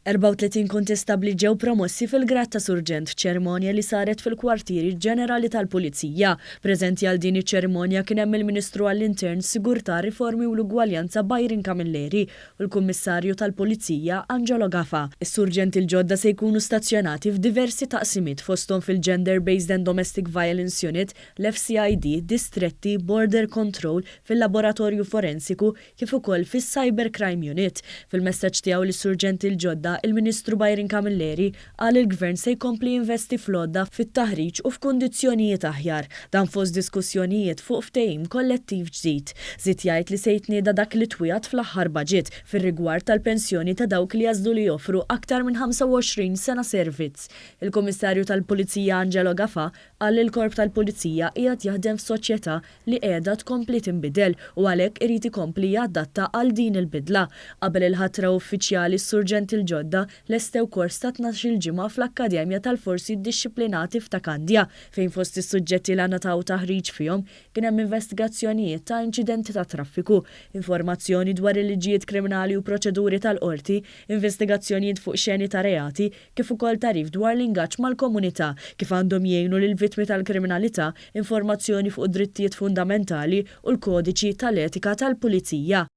34 kontestabli ġew promossi fil-grad ta' surġent f'ċerimonja li saret fil-kwartieri ġenerali tal-Pulizija. Preżenti għal din iċ-ċerimonja kien hemm il-Ministru għall-Intern, Sigurtà, Riformi u l-Ugwaljanza Byron Camilleri u l-Kummissarju tal-Pulizija Angelo Gafa. Is-surġenti l-ġodda se jkunu stazzjonati f'diversi taqsimiet fosthom fil-Gender Based and Domestic Violence Unit, l-FCID, distretti, Border Control, fil-Laboratorju Forensiku kif ukoll fis-Cybercrime Unit. Fil-messaġġ tiegħu lis-surġenti l-ġodda il-Ministru Byron Camilleri qal il-Gvern se jkompli jinvesti fl-għodda fit-taħriġ u f'kundizzjonijiet aħjar dan fost diskussjonijiet fuq ftehim kollettiv ġdid. Żied jgħid li se jitnieda dak li twiegħat fl-aħħar baġit fir-rigward tal-pensjoni ta' dawk li jażlu li joffru aktar minn 25 sena servizz. Il-Kummissarju tal-Pulizija Angelo Gafa qal li l-Korp tal-Pulizija qiegħed jaħdem f'soċjetà li qiegħda tkompli tinbidel u għalhekk irid ikompli jadatta għal din il-bidla. Qabel il-ħatra uffiċjali s-surġenti l-ġodda lestew kors ta' 12 ġimgħa fl-Akkademja tal-Forsi Dixxiplinati f'Takandja fejn fost is-suġġetti li nataw taħriġ fihom kien hemm investigazzjonijiet ta' inċidenti ta' traffiku, informazzjoni dwar il-liġijiet kriminali u proċeduri tal-qorti, investigazzjonijiet fuq xeni ta' reati, kif ukoll tarif dwar l-ingaġġ mal-komunità kif għandhom jgħinu lill-vittmi tal-kriminalità, informazzjoni fuq drittijiet fundamentali u l-kodiċi tal-etika tal-pulizija.